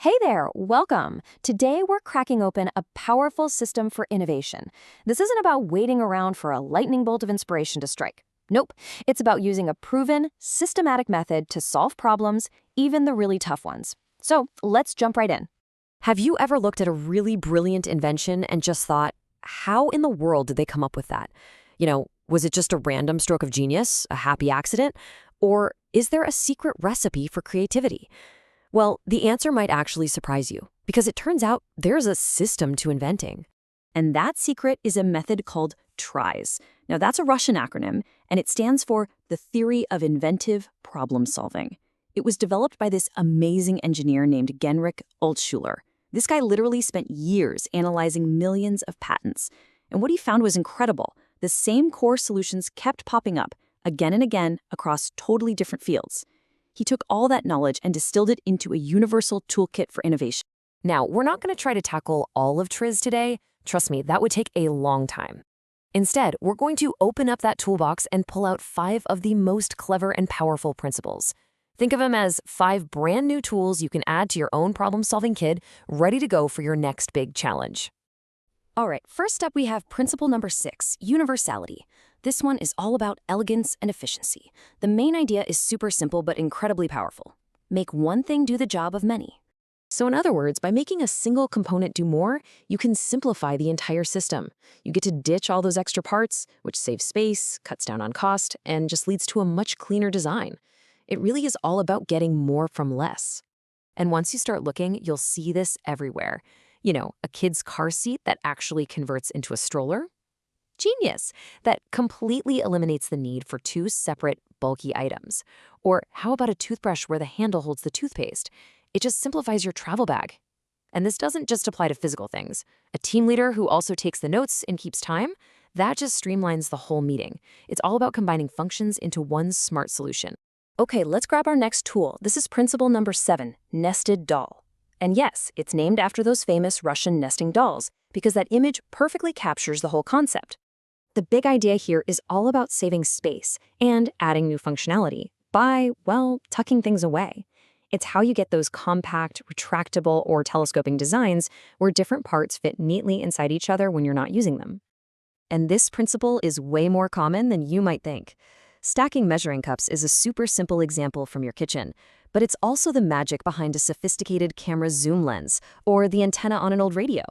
Hey there, welcome. Today we're cracking open a powerful system for innovation. This isn't about waiting around for a lightning bolt of inspiration to strike. Nope, it's about using a proven, systematic method to solve problems, even the really tough ones. So let's jump right in. Have you ever looked at a really brilliant invention and just thought, how in the world did they come up with that? Was it just a random stroke of genius, a happy accident? Or is there a secret recipe for creativity? Well, the answer might actually surprise you, because it turns out there's a system to inventing. And that secret is a method called TRIZ. Now, that's a Russian acronym, and it stands for the Theory of Inventive Problem Solving. It was developed by this amazing engineer named Genrikh Altschuler. This guy literally spent years analyzing millions of patents. And what he found was incredible. The same core solutions kept popping up again and again across totally different fields. He took all that knowledge and distilled it into a universal toolkit for innovation. Now, we're not going to try to tackle all of TRIZ today. Trust me, that would take a long time. Instead, we're going to open up that toolbox and pull out 5 of the most clever and powerful principles. Think of them as 5 brand new tools you can add to your own problem-solving kit, ready to go for your next big challenge. All right, first up we have principle number 6, universality. This one is all about elegance and efficiency. The main idea is super simple but incredibly powerful. Make one thing do the job of many. So in other words, by making a single component do more, you can simplify the entire system. You get to ditch all those extra parts, which saves space, cuts down on cost, and just leads to a much cleaner design. It really is all about getting more from less. And once you start looking, you'll see this everywhere. A kid's car seat that actually converts into a stroller? Genius! That completely eliminates the need for 2 separate, bulky items. Or how about a toothbrush where the handle holds the toothpaste? It just simplifies your travel bag. And this doesn't just apply to physical things. A team leader who also takes the notes and keeps time, that just streamlines the whole meeting. It's all about combining functions into one smart solution. Okay, let's grab our next tool. This is principle number 7, nested doll. And yes, it's named after those famous Russian nesting dolls, because that image perfectly captures the whole concept. The big idea here is all about saving space and adding new functionality by, tucking things away. It's how you get those compact, retractable, or telescoping designs where different parts fit neatly inside each other when you're not using them. And this principle is way more common than you might think. Stacking measuring cups is a super simple example from your kitchen, but it's also the magic behind a sophisticated camera zoom lens or the antenna on an old radio.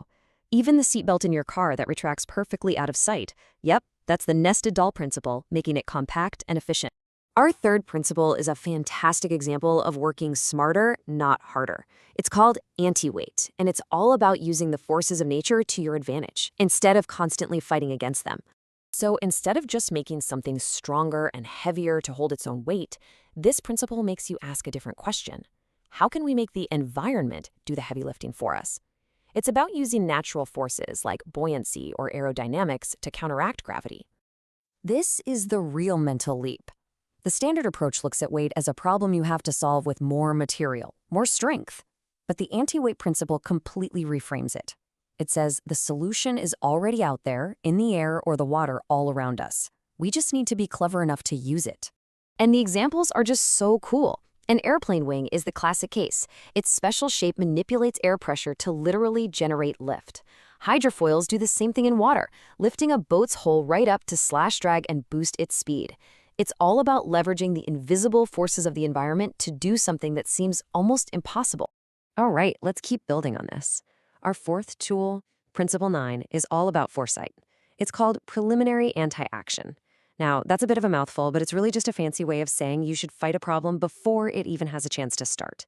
Even the seatbelt in your car that retracts perfectly out of sight. Yep, that's the nested doll principle, making it compact and efficient. Our third principle is a fantastic example of working smarter, not harder. It's called anti-weight, and it's all about using the forces of nature to your advantage, instead of constantly fighting against them. So instead of just making something stronger and heavier to hold its own weight, this principle makes you ask a different question. How can we make the environment do the heavy lifting for us? It's about using natural forces like buoyancy or aerodynamics to counteract gravity. This is the real mental leap. The standard approach looks at weight as a problem you have to solve with more material, more strength. But the anti-weight principle completely reframes it. It says the solution is already out there, in the air or the water all around us. We just need to be clever enough to use it. And the examples are just so cool. An airplane wing is the classic case. Its special shape manipulates air pressure to literally generate lift. Hydrofoils do the same thing in water, lifting a boat's hull right up to slash drag and boost its speed. It's all about leveraging the invisible forces of the environment to do something that seems almost impossible. All right, let's keep building on this. Our fourth tool, Principle 9, is all about foresight. It's called preliminary anti-action. Now, that's a bit of a mouthful, but it's really just a fancy way of saying you should fight a problem before it even has a chance to start.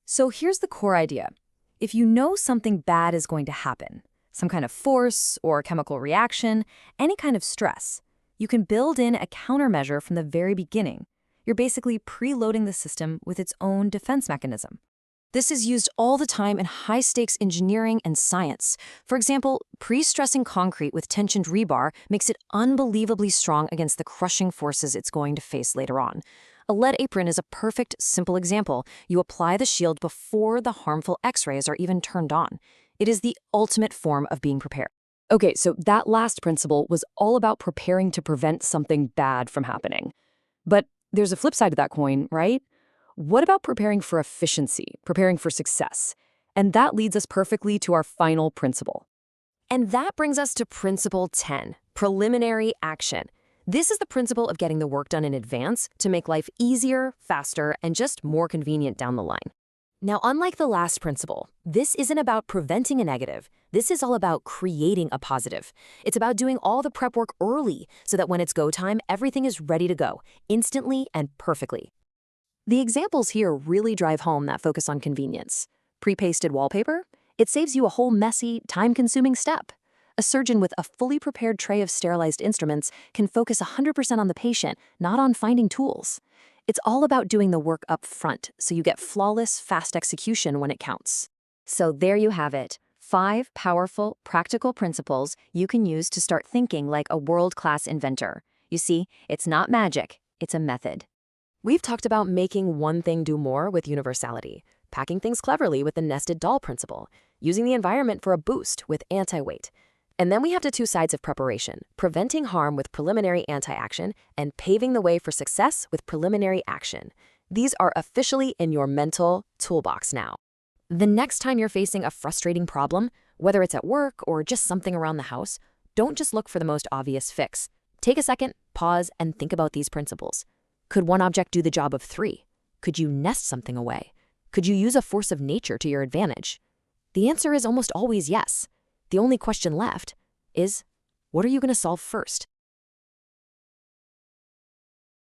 So here's the core idea. If you know something bad is going to happen, some kind of force or chemical reaction, any kind of stress, you can build in a countermeasure from the very beginning. You're basically preloading the system with its own defense mechanism. This is used all the time in high-stakes engineering and science. For example, pre-stressing concrete with tensioned rebar makes it unbelievably strong against the crushing forces it's going to face later on. A lead apron is a perfect, simple example. You apply the shield before the harmful X-rays are even turned on. It is the ultimate form of being prepared. Okay, so that last principle was all about preparing to prevent something bad from happening. But there's a flip side to that coin, right? What about preparing for efficiency, preparing for success? And that leads us perfectly to our final principle. And that brings us to Principle 10, preliminary action. This is the principle of getting the work done in advance to make life easier, faster, and just more convenient down the line. Now, unlike the last principle, this isn't about preventing a negative. This is all about creating a positive. It's about doing all the prep work early so that when it's go time, everything is ready to go, instantly and perfectly. The examples here really drive home that focus on convenience. Pre-pasted wallpaper? It saves you a whole messy, time-consuming step. A surgeon with a fully prepared tray of sterilized instruments can focus 100% on the patient, not on finding tools. It's all about doing the work up front so you get flawless, fast execution when it counts. So there you have it. 5 powerful, practical principles you can use to start thinking like a world-class inventor. You see, it's not magic, it's a method. We've talked about making one thing do more with universality, packing things cleverly with the nested doll principle, using the environment for a boost with anti-weight. And then we have the 2 sides of preparation, preventing harm with preliminary anti-action and paving the way for success with preliminary action. These are officially in your mental toolbox now. The next time you're facing a frustrating problem, whether it's at work or just something around the house, don't just look for the most obvious fix. Take a second, pause, and think about these principles. Could one object do the job of 3? Could you nest something away? Could you use a force of nature to your advantage? The answer is almost always yes. The only question left is, what are you going to solve first?